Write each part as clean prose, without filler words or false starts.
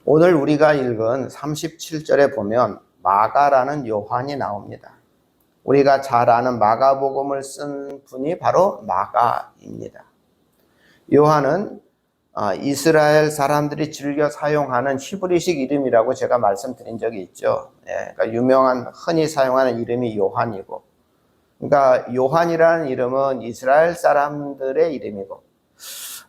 오늘 우리가 읽은 37절에 보면 마가라는 요한이 나옵니다. 우리가 잘 아는 마가복음을 쓴 분이 바로 마가입니다. 요한은 이스라엘 사람들이 즐겨 사용하는 히브리식 이름이라고 제가 말씀드린 적이 있죠. 그러니까 유명한 흔히 사용하는 이름이 요한이고, 그러니까 요한이라는 이름은 이스라엘 사람들의 이름이고,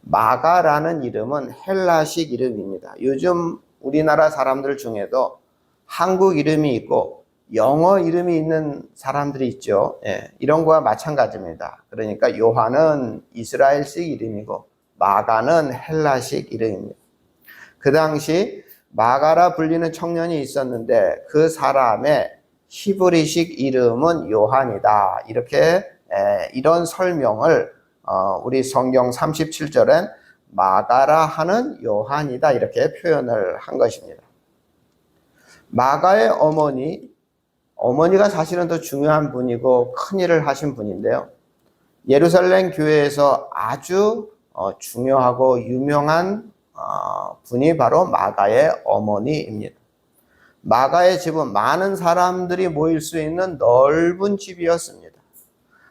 마가라는 이름은 헬라식 이름입니다. 요즘 우리나라 사람들 중에도 한국 이름이 있고 영어 이름이 있는 사람들이 있죠. 이런 거와 마찬가지입니다. 그러니까 요한은 이스라엘식 이름이고 마가는 헬라식 이름입니다. 그 당시 마가라 불리는 청년이 있었는데 그 사람의 히브리식 이름은 요한이다. 이렇게 이런 설명을 우리 성경 37절엔 마가라 하는 요한이다 이렇게 표현을 한 것입니다. 마가의 어머니가 사실은 더 중요한 분이고 큰 일을 하신 분인데요. 예루살렘 교회에서 아주 중요하고 유명한 분이 바로 마가의 어머니입니다. 마가의 집은 많은 사람들이 모일 수 있는 넓은 집이었습니다.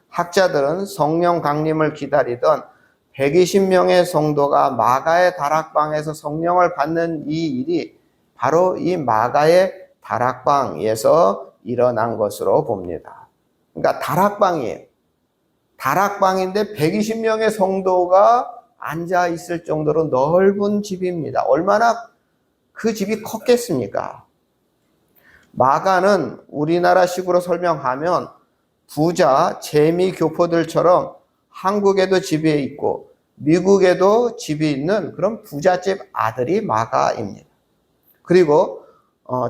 학자들은 성령 강림을 기다리던 120명의 성도가 마가의 다락방에서 성령을 받는 이 일이 바로 이 마가의 다락방에서 일어난 것으로 봅니다. 그러니까 다락방이에요. 다락방인데 120명의 성도가 앉아 있을 정도로 넓은 집입니다. 얼마나 그 집이 컸겠습니까? 마가는 우리나라식으로 설명하면 부자 재미 교포들처럼 한국에도 집이 있고 미국에도 집이 있는 그런 부잣집 아들이 마가입니다. 그리고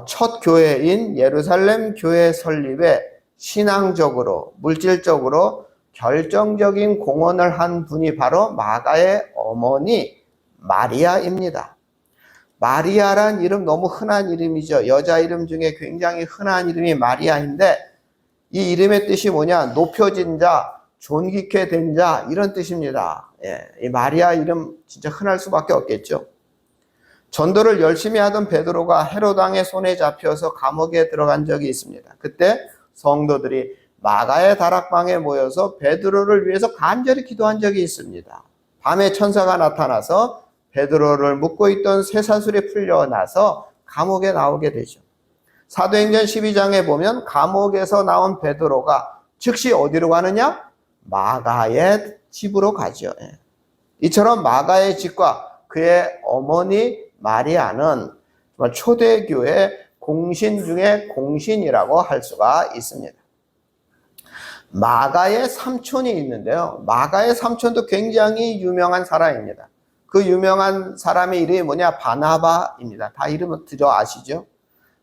첫 교회인 예루살렘 교회 설립에 신앙적으로 물질적으로 결정적인 공헌을 한 분이 바로 마가의 어머니 마리아입니다. 마리아란 이름 너무 흔한 이름이죠. 여자 이름 중에 굉장히 흔한 이름이 마리아인데 이 이름의 뜻이 뭐냐? 높여진 자, 존귀케 된 자 이런 뜻입니다. 이 마리아 이름 진짜 흔할 수밖에 없겠죠. 전도를 열심히 하던 베드로가 헤롯 왕의 손에 잡혀서 감옥에 들어간 적이 있습니다. 그때 성도들이 마가의 다락방에 모여서 베드로를 위해서 간절히 기도한 적이 있습니다. 밤에 천사가 나타나서 베드로를 묶고 있던 쇠사슬이 풀려나서 감옥에 나오게 되죠. 사도행전 12장에 보면 감옥에서 나온 베드로가 즉시 어디로 가느냐? 마가의 집으로 가죠. 이처럼 마가의 집과 그의 어머니 마리아는 정말 초대교회 공신 중에 공신이라고 할 수가 있습니다. 마가의 삼촌이 있는데요. 마가의 삼촌도 굉장히 유명한 사람입니다. 그 유명한 사람의 이름이 뭐냐? 바나바입니다. 다 이름은 들어 아시죠?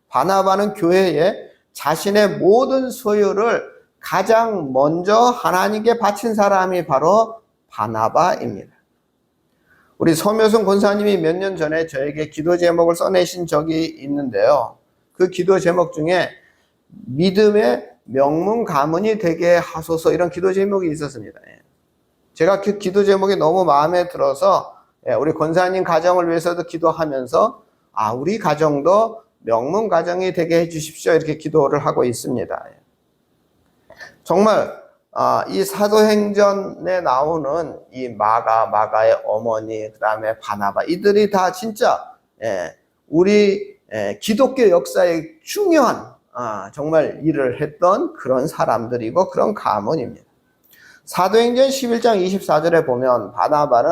바나바는 교회에 자신의 모든 소유를 가장 먼저 하나님께 바친 사람이 바로 바나바입니다. 우리 서묘순 권사님이 몇 년 전에 저에게 기도 제목을 써내신 적이 있는데요. 그 기도 제목 중에 믿음의 명문 가문이 되게 하소서 이런 기도 제목이 있었습니다. 제가 그 기도 제목이 너무 마음에 들어서 우리 권사님 가정을 위해서도 기도하면서 우리 가정도 명문 가정이 되게 해주십시오 이렇게 기도를 하고 있습니다. 정말 이 사도행전에 나오는 이 마가의 어머니 그 다음에 바나바 이들이 다 진짜 우리 기독교 역사에 중요한 정말 일을 했던 그런 사람들이고 그런 가문입니다. 사도행전 11장 24절에 보면 바나바는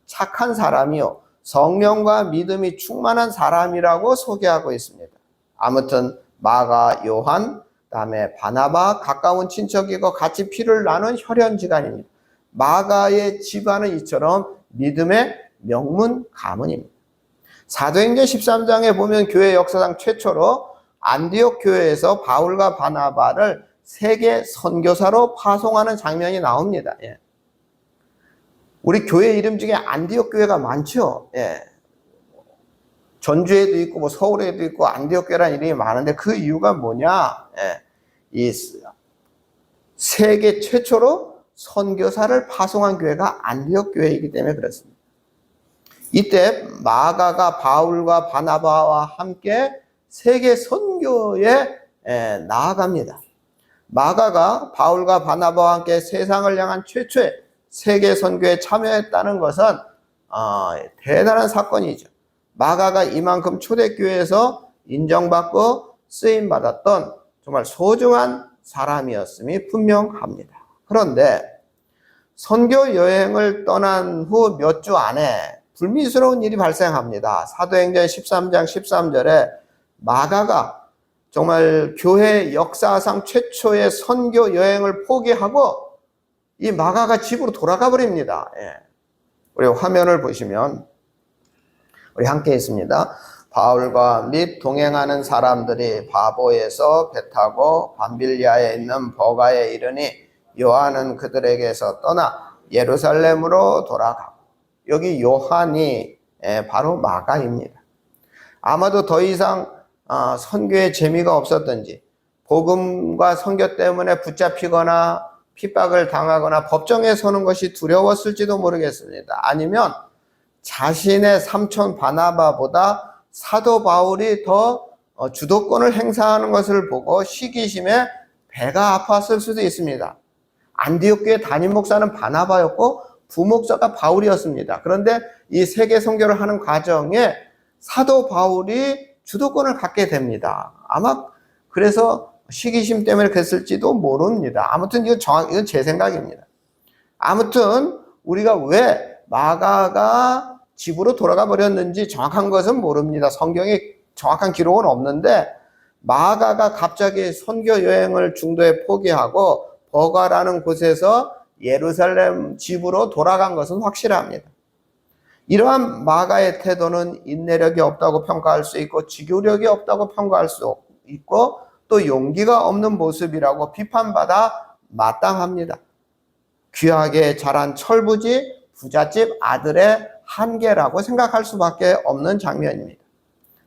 착한 사람이요 성령과 믿음이 충만한 사람이라고 소개하고 있습니다. 아무튼 마가, 요한, 그다음에 바나바 가까운 친척이고 같이 피를 나눈 혈연지간입니다. 마가의 집안은 이처럼 믿음의 명문 가문입니다. 사도행전 13장에 보면 교회 역사상 최초로 안디옥 교회에서 바울과 바나바를 세계 선교사로 파송하는 장면이 나옵니다. 우리 교회 이름 중에 안디옥 교회가 많죠. 전주에도 있고 서울에도 있고 안디옥 교회라는 이름이 많은데 그 이유가 뭐냐? 이 세계 최초로 선교사를 파송한 교회가 안디옥 교회이기 때문에 그렇습니다. 이때 마가가 바울과 바나바와 함께 세계 선교에 나아갑니다. 마가가 바울과 바나바와 함께 세상을 향한 최초의 세계 선교에 참여했다는 것은 대단한 사건이죠. 마가가 이만큼 초대교회에서 인정받고 쓰임받았던 정말 소중한 사람이었음이 분명합니다. 그런데 선교 여행을 떠난 후 몇 주 안에 불미스러운 일이 발생합니다. 사도행전 13장 13절에 마가가 정말 교회 역사상 최초의 선교 여행을 포기하고 이 마가가 집으로 돌아가 버립니다. 우리 화면을 보시면 우리 함께 있습니다. 바울과 및 동행하는 사람들이 바보에서 배 타고 밤빌리아에 있는 버가에 이르니 요한은 그들에게서 떠나 예루살렘으로 돌아가고, 여기 요한이 바로 마가입니다. 아마도 더 이상 선교에 재미가 없었던지 복음과 선교 때문에 붙잡히거나 핍박을 당하거나 법정에 서는 것이 두려웠을지도 모르겠습니다. 아니면 자신의 삼촌 바나바보다 사도 바울이 더 주도권을 행사하는 것을 보고 시기심에 배가 아팠을 수도 있습니다. 안디옥 교회 담임 목사는 바나바였고 부목사가 바울이었습니다. 그런데 이 세계 선교를 하는 과정에 사도 바울이 주도권을 갖게 됩니다. 아마 그래서 시기심 때문에 그랬을지도 모릅니다. 아무튼 이건 제 생각입니다. 아무튼 우리가 왜 마가가 집으로 돌아가 버렸는지 정확한 것은 모릅니다. 성경에 정확한 기록은 없는데 마가가 갑자기 선교 여행을 중도에 포기하고 버가라는 곳에서 예루살렘 집으로 돌아간 것은 확실합니다. 이러한 마가의 태도는 인내력이 없다고 평가할 수 있고 지교력이 없다고 평가할 수 있고 또 용기가 없는 모습이라고 비판받아 마땅합니다. 귀하게 자란 철부지 부잣집 아들의 한계라고 생각할 수밖에 없는 장면입니다.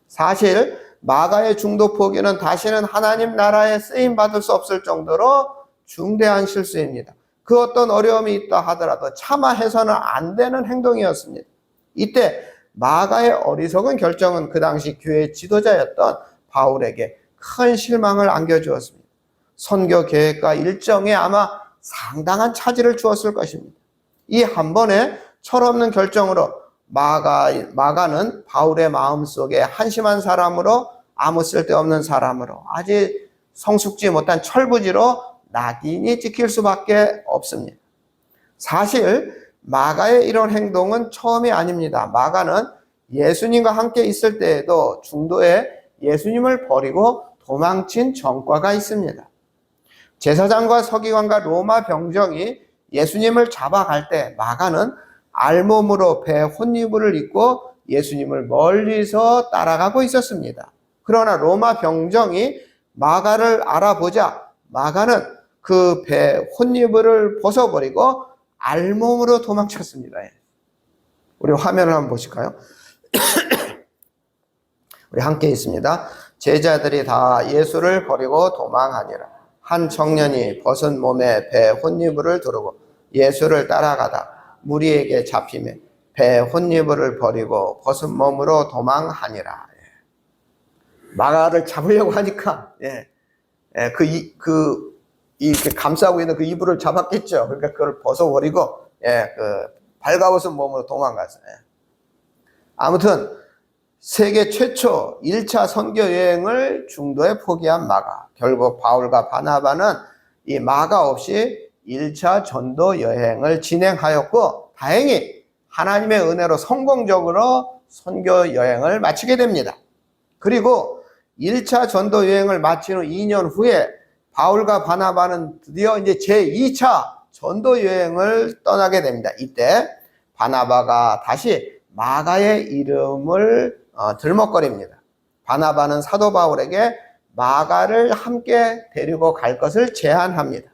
사실 마가의 중도 포기는 다시는 하나님 나라에 쓰임받을 수 없을 정도로 중대한 실수입니다. 그 어떤 어려움이 있다 하더라도 차마 해서는 안 되는 행동이었습니다. 이때 마가의 어리석은 결정은 그 당시 교회 지도자였던 바울에게 큰 실망을 안겨주었습니다. 선교 계획과 일정에 아마 상당한 차질을 주었을 것입니다. 이 한 번의 철없는 결정으로 마가는 바울의 마음속에 한심한 사람으로 아무 쓸데없는 사람으로 아직 성숙지 못한 철부지로 낙인이 찍힐 수밖에 없습니다. 사실 마가의 이런 행동은 처음이 아닙니다. 마가는 예수님과 함께 있을 때에도 중도에 예수님을 버리고 도망친 전과가 있습니다. 제사장과 서기관과 로마 병정이 예수님을 잡아갈 때 마가는 알몸으로 배 혼이불을 입고 예수님을 멀리서 따라가고 있었습니다. 그러나 로마 병정이 마가를 알아보자 마가는 그 배 혼이불을 벗어버리고 알몸으로 도망쳤습니다. 우리 화면을 한번 보실까요? 우리 함께 있습니다. 제자들이 다 예수를 버리고 도망하니라. 한 청년이 벗은 몸에 배 혼이불을 두르고 예수를 따라가다 무리에게 잡히매 배 혼이불을 버리고 벗은 몸으로 도망하니라. 마가를 잡으려고 하니까 이렇게 감싸고 있는 그 이불을 잡았겠죠. 그러니까 그걸 벗어버리고 발가벗은 몸으로 도망갔어요. 아무튼 세계 최초 1차 선교 여행을 중도에 포기한 마가, 결국 바울과 바나바는 이 마가 없이 1차 전도 여행을 진행하였고 다행히 하나님의 은혜로 성공적으로 선교 여행을 마치게 됩니다. 그리고 1차 전도 여행을 마친 후 2년 후에 바울과 바나바는 드디어 이제 제2차 전도 여행을 떠나게 됩니다. 이때 바나바가 다시 마가의 이름을 들먹거립니다. 바나바는 사도 바울에게 마가를 함께 데리고 갈 것을 제안합니다.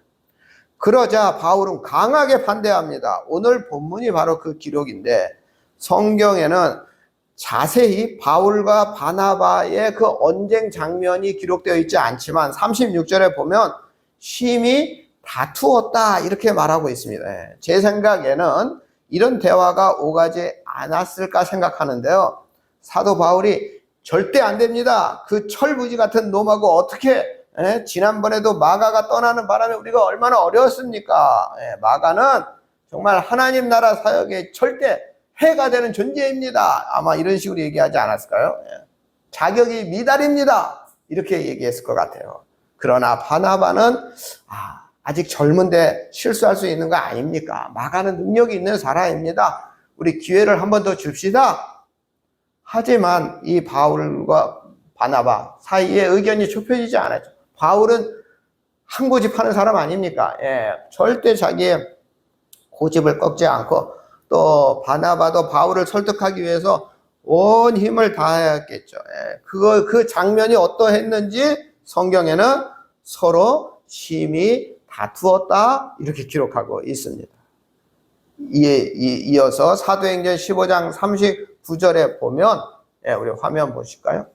그러자 바울은 강하게 반대합니다. 오늘 본문이 바로 그 기록인데 성경에는 자세히 바울과 바나바의 그 언쟁 장면이 기록되어 있지 않지만 36절에 보면 심히 다투었다 이렇게 말하고 있습니다. 제 생각에는 이런 대화가 오가지 않았을까 생각하는데요. 사도 바울이 절대 안 됩니다. 그 철부지 같은 놈하고 어떻게, 지난번에도 마가가 떠나는 바람에 우리가 얼마나 어려웠습니까? 마가는 정말 하나님 나라 사역에 절대 해가 되는 존재입니다. 아마 이런 식으로 얘기하지 않았을까요? 자격이 미달입니다. 이렇게 얘기했을 것 같아요. 그러나 바나바는 아직 젊은데 실수할 수 있는 거 아닙니까? 마가는 능력이 있는 사람입니다. 우리 기회를 한 번 더 줍시다. 하지만 이 바울과 바나바 사이에 의견이 좁혀지지 않았죠. 바울은 한 고집하는 사람 아닙니까? 절대 자기의 고집을 꺾지 않고, 또 바나바도 바울을 설득하기 위해서 온 힘을 다했겠죠. 그 장면이 어떠했는지 성경에는 서로 심히 다투었다 이렇게 기록하고 있습니다. 이어서 사도행전 15장 39절에 보면, 우리 화면 보실까요?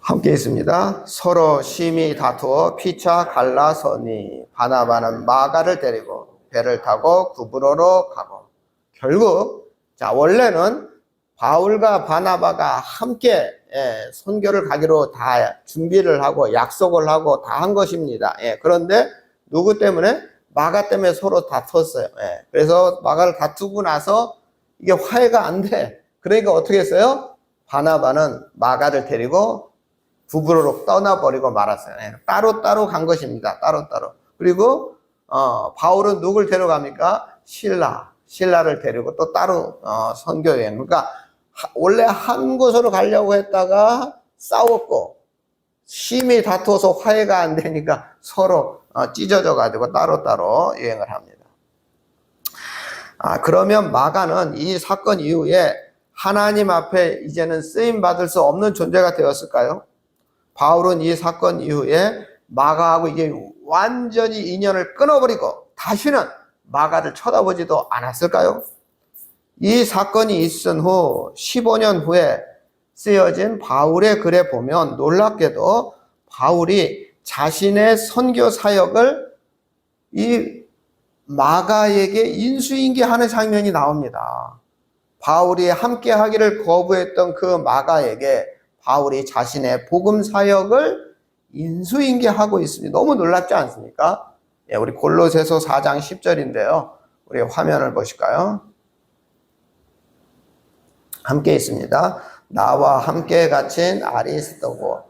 함께 있습니다. 서로 심히 다투어 피차 갈라서니 바나바는 마가를 데리고 배를 타고 구브로로 가고. 결국 원래는 바울과 바나바가 함께 선교를 가기로 다 준비를 하고 약속을 하고 다 한 것입니다. 그런데 누구 때문에? 마가 때문에 서로 다퉜어요. 그래서 마가를 다투고 나서 이게 화해가 안 돼. 그러니까 어떻게 했어요? 바나바는 마가를 데리고 구브로로 떠나버리고 말았어요. 따로따로 간 것입니다. 따로따로. 그리고 바울은 누굴 데려갑니까? 신라를 데리고 또 따로 선교 여행. 그러니까 원래 한 곳으로 가려고 했다가 싸웠고 심히 다투어서 화해가 안 되니까 서로 찢어져 가지고 따로따로 여행을 합니다. 그러면 마가는 이 사건 이후에 하나님 앞에 이제는 쓰임 받을 수 없는 존재가 되었을까요? 바울은 이 사건 이후에 마가하고 이제 완전히 인연을 끊어버리고 다시는 마가를 쳐다보지도 않았을까요? 이 사건이 있은 후 15년 후에 쓰여진 바울의 글에 보면 놀랍게도 바울이 자신의 선교 사역을 이 마가에게 인수인계하는 장면이 나옵니다. 바울이 함께 하기를 거부했던 그 마가에게 바울이 자신의 복음 사역을 인수인계하고 있습니다. 너무 놀랍지 않습니까? 우리 골로새서 4장 10절인데요. 우리 화면을 보실까요? 함께 있습니다. 나와 함께 갇힌 아리스도고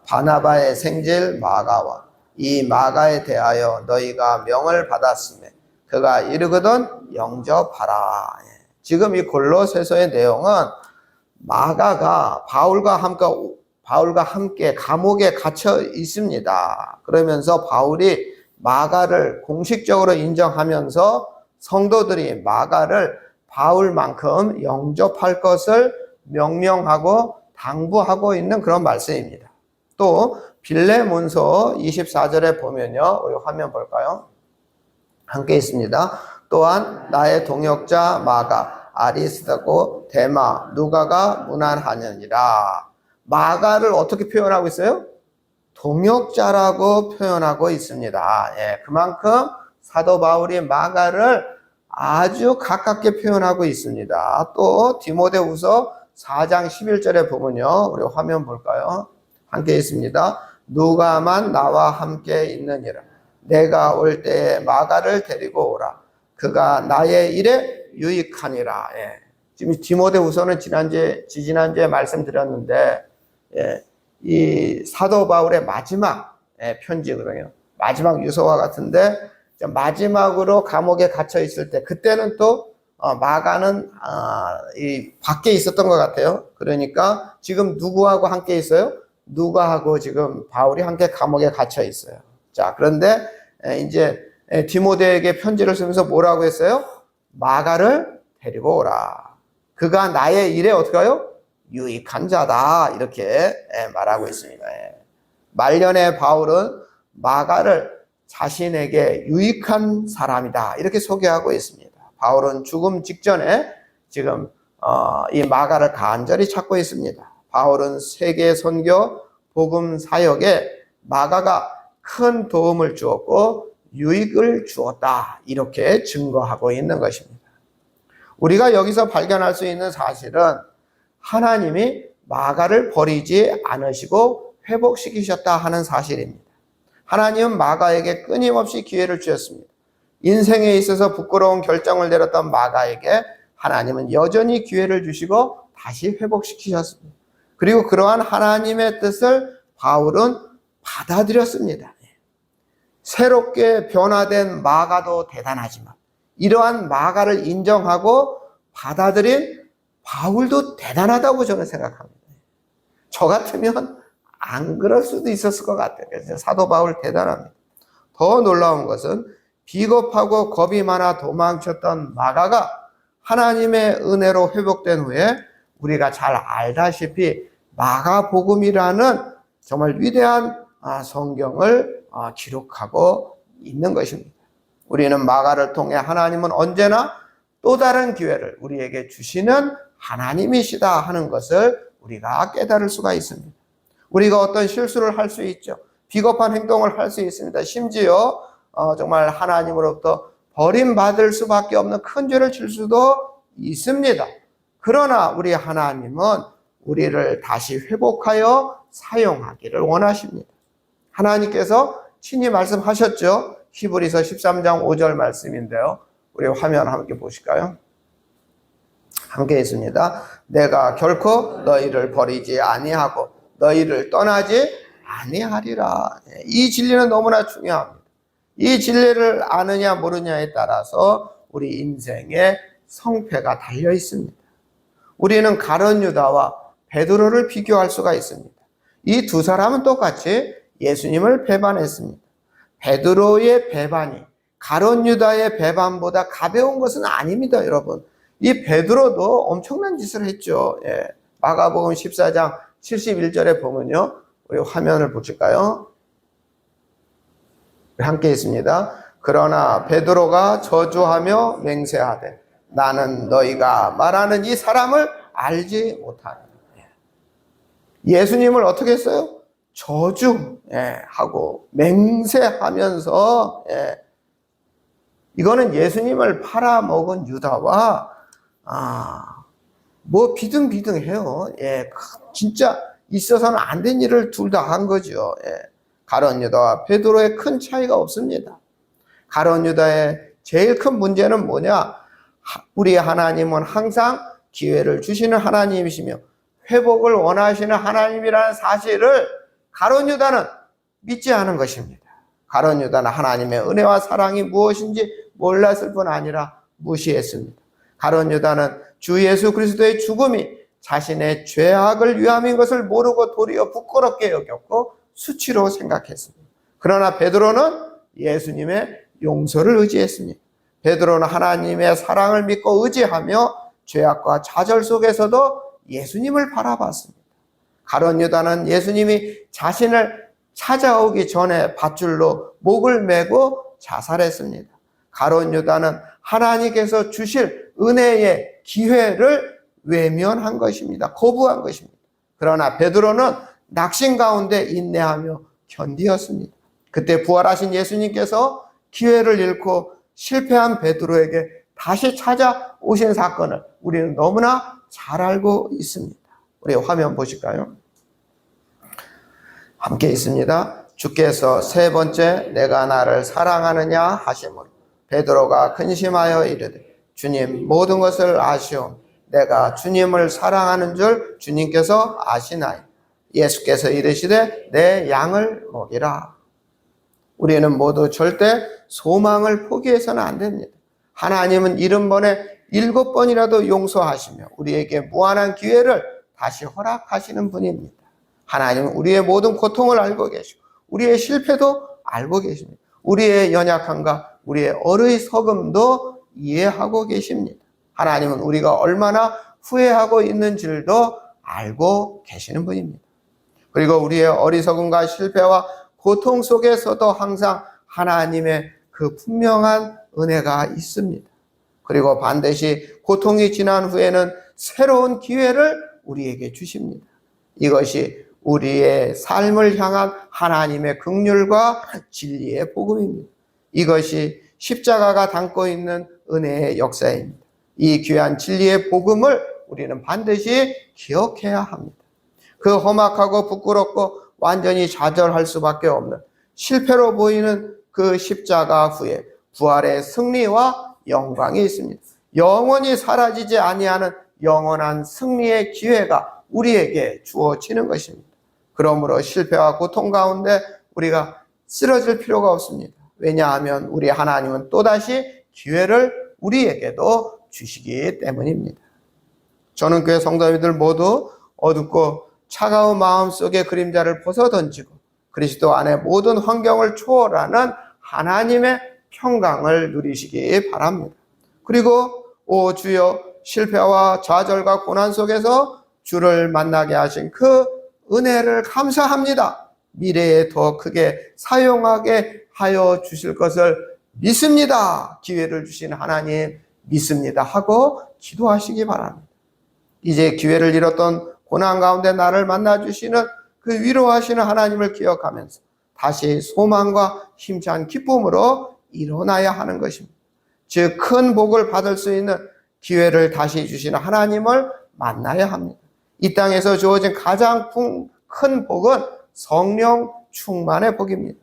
바나바의 생질 마가와 이 마가에 대하여 너희가 명을 받았으며 그가 이르거든 영접하라. 지금 이 골로새서의 내용은 마가가 바울과 함께 감옥에 갇혀 있습니다. 그러면서 바울이 마가를 공식적으로 인정하면서 성도들이 마가를 바울만큼 영접할 것을 명령하고 당부하고 있는 그런 말씀입니다. 또 빌레몬서 24절에 보면요. 우리 화면 볼까요? 함께 있습니다. 또한 나의 동역자 마가 아리스다고 데마 누가가 문안하느니라. 마가를 어떻게 표현하고 있어요? 동역자라고 표현하고 있습니다. 그만큼 사도 바울이 마가를 아주 가깝게 표현하고 있습니다. 또 디모데후서 4장 11절에 보면요. 우리 화면 볼까요? 함께 있습니다. 누가만 나와 함께 있느니라. 내가 올 때에 마가를 데리고 오라. 그가 나의 일에 유익하니라. 지금 디모데후서는 지지난주에 말씀드렸는데, 이 사도 바울의 마지막 편지거든요. 마지막 유서와 같은데, 마지막으로 감옥에 갇혀 있을 때, 그때는 또 마가는 이 밖에 있었던 것 같아요. 그러니까 지금 누구하고 함께 있어요? 누가하고 지금 바울이 함께 감옥에 갇혀 있어요. 자, 그런데 이제 디모데에게 편지를 쓰면서 뭐라고 했어요? 마가를 데리고 오라. 그가 나의 일에 어떻게 해요? 유익한 자다. 이렇게 말하고 있습니다. 말년에 바울은 마가를 자신에게 유익한 사람이다. 이렇게 소개하고 있습니다. 바울은 죽음 직전에 지금 이 마가를 간절히 찾고 있습니다. 바울은 세계 선교 복음 사역에 마가가 큰 도움을 주었고 유익을 주었다. 이렇게 증거하고 있는 것입니다. 우리가 여기서 발견할 수 있는 사실은 하나님이 마가를 버리지 않으시고 회복시키셨다 하는 사실입니다. 하나님은 마가에게 끊임없이 기회를 주셨습니다. 인생에 있어서 부끄러운 결정을 내렸던 마가에게 하나님은 여전히 기회를 주시고 다시 회복시키셨습니다. 그리고 그러한 하나님의 뜻을 바울은 받아들였습니다. 새롭게 변화된 마가도 대단하지만 이러한 마가를 인정하고 받아들인 바울도 대단하다고 저는 생각합니다. 저 같으면 안 그럴 수도 있었을 것 같아요. 그래서 사도 바울 대단합니다. 더 놀라운 것은 비겁하고 겁이 많아 도망쳤던 마가가 하나님의 은혜로 회복된 후에 우리가 잘 알다시피 마가복음이라는 정말 위대한 성경을 기록하고 있는 것입니다. 우리는 마가를 통해 하나님은 언제나 또 다른 기회를 우리에게 주시는 하나님이시다 하는 것을 우리가 깨달을 수가 있습니다. 우리가 어떤 실수를 할 수 있죠. 비겁한 행동을 할 수 있습니다. 심지어 정말 하나님으로부터 버림받을 수밖에 없는 큰 죄를 질 수도 있습니다. 그러나 우리 하나님은 우리를 다시 회복하여 사용하기를 원하십니다. 하나님께서 친히 말씀하셨죠. 히브리서 13장 5절 말씀인데요. 우리 화면 함께 보실까요? 함께 있습니다. 내가 결코 너희를 버리지 아니하고 너희를 떠나지 아니하리라. 이 진리는 너무나 중요합니다. 이 진리를 아느냐 모르냐에 따라서 우리 인생의 성패가 달려 있습니다. 우리는 가룟 유다와 베드로를 비교할 수가 있습니다. 이 두 사람은 똑같이 예수님을 배반했습니다. 베드로의 배반이 가룟 유다의 배반보다 가벼운 것은 아닙니다, 여러분. 이 베드로도 엄청난 짓을 했죠. 마가복음 14장 71절에 보면요. 우리 화면을 보실까요? 함께 있습니다. 그러나 베드로가 저주하며 맹세하되 나는 너희가 말하는 이 사람을 알지 못하노라. 예수님을 어떻게 했어요? 저주하고 맹세하면서 이거는 예수님을 팔아먹은 유다와 뭐 비등비등해요. 진짜 있어서는 안 된 일을 둘 다 한 거죠. 가룟 유다와 베드로의 큰 차이가 없습니다. 가룟 유다의 제일 큰 문제는 뭐냐? 우리 하나님은 항상 기회를 주시는 하나님이시며 회복을 원하시는 하나님이라는 사실을 가룟 유다는 믿지 않은 것입니다. 가룟 유다는 하나님의 은혜와 사랑이 무엇인지 몰랐을 뿐 아니라 무시했습니다. 가룟 유다는 주 예수 그리스도의 죽음이 자신의 죄악을 위함인 것을 모르고 도리어 부끄럽게 여겼고 수치로 생각했습니다. 그러나 베드로는 예수님의 용서를 의지했습니다. 베드로는 하나님의 사랑을 믿고 의지하며 죄악과 좌절 속에서도 예수님을 바라봤습니다. 가룟 유다는 예수님이 자신을 찾아오기 전에 밧줄로 목을 메고 자살했습니다. 가룟 유다는 하나님께서 주실 은혜의 기회를 외면한 것입니다. 거부한 것입니다. 그러나 베드로는 낙심 가운데 인내하며 견디었습니다. 그때 부활하신 예수님께서 기회를 잃고 실패한 베드로에게 다시 찾아오신 사건을 우리는 너무나 잘 알고 있습니다. 우리 화면 보실까요? 함께 있습니다. 주께서 세 번째 내가 나를 사랑하느냐 하심으로 베드로가 근심하여 이르되 주님 모든 것을 아시오 내가 주님을 사랑하는 줄 주님께서 아시나이. 예수께서 이르시되 내 양을 먹이라. 우리는 모두 절대 소망을 포기해서는 안 됩니다. 하나님은 70번에 7번이라도 용서하시며 우리에게 무한한 기회를 다시 허락하시는 분입니다. 하나님은 우리의 모든 고통을 알고 계시고 우리의 실패도 알고 계십니다. 우리의 연약함과 우리의 어리석음도 이해하고 계십니다. 하나님은 우리가 얼마나 후회하고 있는지도 알고 계시는 분입니다. 그리고 우리의 어리석음과 실패와 고통 속에서도 항상 하나님의 그 분명한 은혜가 있습니다. 그리고 반드시 고통이 지난 후에는 새로운 기회를 우리에게 주십니다. 이것이 우리의 삶을 향한 하나님의 긍휼과 진리의 복음입니다. 이것이 십자가가 담고 있는 은혜의 역사입니다. 이 귀한 진리의 복음을 우리는 반드시 기억해야 합니다. 그 험악하고 부끄럽고 완전히 좌절할 수밖에 없는 실패로 보이는 그 십자가 후에 부활의 승리와 영광이 있습니다. 영원히 사라지지 아니하는 영원한 승리의 기회가 우리에게 주어지는 것입니다. 그러므로 실패와 고통 가운데 우리가 쓰러질 필요가 없습니다. 왜냐하면 우리 하나님은 또다시 기회를 우리에게도 주시기 때문입니다. 저는 교회 성도님들 모두 어둡고 차가운 마음속의 그림자를 벗어던지고 그리스도 안에 모든 환경을 초월하는 하나님의 평강을 누리시기 바랍니다. 그리고 오 주여, 실패와 좌절과 고난 속에서 주를 만나게 하신 그 은혜를 감사합니다. 미래에 더 크게 사용하게 하여 주실 것을 믿습니다. 기회를 주신 하나님 믿습니다 하고 기도하시기 바랍니다. 이제 기회를 잃었던 고난 가운데 나를 만나주시는 그 위로하시는 하나님을 기억하면서 다시 소망과 힘찬 기쁨으로 일어나야 하는 것입니다. 즉 큰 복을 받을 수 있는 기회를 다시 주시는 하나님을 만나야 합니다. 이 땅에서 주어진 가장 큰 복은 성령 충만의 복입니다.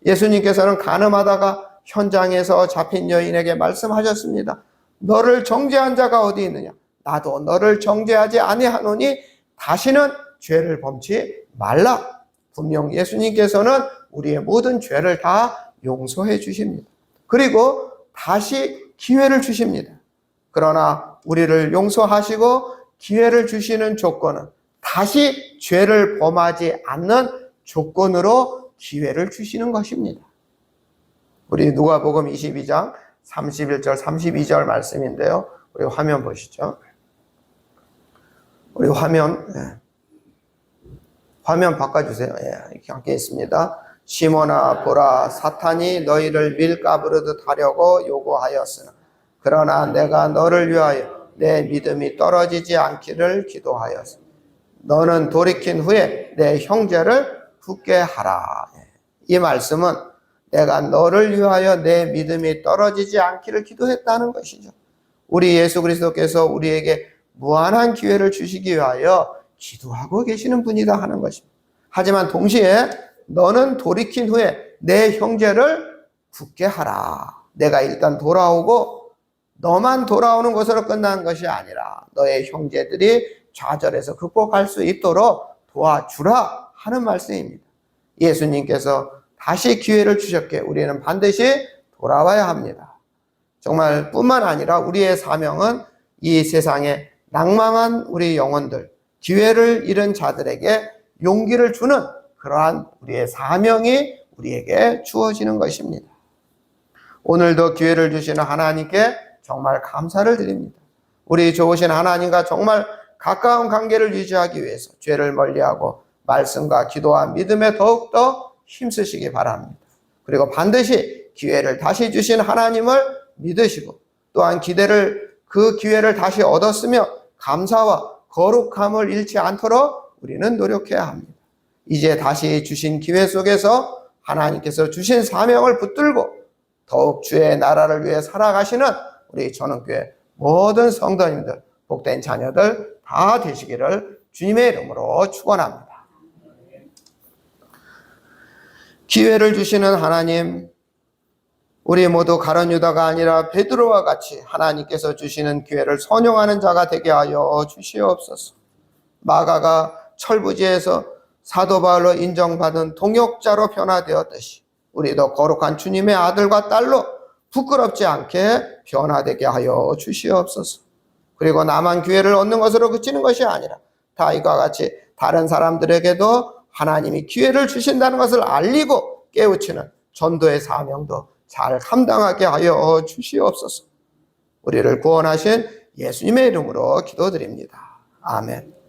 예수님께서는 간음하다가 현장에서 잡힌 여인에게 말씀하셨습니다. 너를 정죄한 자가 어디 있느냐? 나도 너를 정죄하지 아니하노니 다시는 죄를 범치 말라. 분명 예수님께서는 우리의 모든 죄를 다 용서해 주십니다. 그리고 다시 기회를 주십니다. 그러나 우리를 용서하시고 기회를 주시는 조건은 다시 죄를 범하지 않는 조건으로 기회를 주시는 것입니다. 우리 누가복음 22장 31절 32절 말씀인데요. 우리 화면 보시죠. 우리 화면 바꿔주세요. 이렇게 함께 있습니다. 시몬아 보라, 사탄이 너희를 밀가부르듯 하려고 요구하였으나 그러나 내가 너를 위하여 내 믿음이 떨어지지 않기를 기도하였으나 너는 돌이킨 후에 내 형제를 붙게 하라. 이 말씀은 내가 너를 위하여 내 믿음이 떨어지지 않기를 기도했다는 것이죠. 우리 예수 그리스도께서 우리에게 무한한 기회를 주시기 위하여 기도하고 계시는 분이다 하는 것입니다. 하지만 동시에 너는 돌이킨 후에 내 형제를 굳게 하라. 내가 일단 돌아오고 너만 돌아오는 것으로 끝난 것이 아니라 너의 형제들이 좌절해서 극복할 수 있도록 도와주라 하는 말씀입니다. 예수님께서 다시 기회를 주셨기에 우리는 반드시 돌아와야 합니다. 정말 뿐만 아니라 우리의 사명은 이 세상에 낭망한 우리 영혼들, 기회를 잃은 자들에게 용기를 주는 그러한 우리의 사명이 우리에게 주어지는 것입니다. 오늘도 기회를 주시는 하나님께 정말 감사를 드립니다. 우리 좋으신 하나님과 정말 가까운 관계를 유지하기 위해서 죄를 멀리하고 말씀과 기도와 믿음에 더욱더 힘쓰시기 바랍니다. 그리고 반드시 기회를 다시 주신 하나님을 믿으시고 또한 그 기회를 다시 얻었으며 감사와 거룩함을 잃지 않도록 우리는 노력해야 합니다. 이제 다시 주신 기회 속에서 하나님께서 주신 사명을 붙들고 더욱 주의 나라를 위해 살아가시는 우리 전원교회 모든 성도님들, 복된 자녀들 다 되시기를 주님의 이름으로 축원합니다. 기회를 주시는 하나님, 우리 모두 가룟 유다가 아니라 베드로와 같이 하나님께서 주시는 기회를 선용하는 자가 되게 하여 주시옵소서. 마가가 철부지에서 사도 바울로 인정받은 동역자로 변화되었듯이 우리도 거룩한 주님의 아들과 딸로 부끄럽지 않게 변화되게 하여 주시옵소서. 그리고 나만 기회를 얻는 것으로 그치는 것이 아니라 다윗과 같이 다른 사람들에게도 하나님이 기회를 주신다는 것을 알리고 깨우치는 전도의 사명도 잘 감당하게 하여 주시옵소서. 우리를 구원하신 예수님의 이름으로 기도드립니다. 아멘.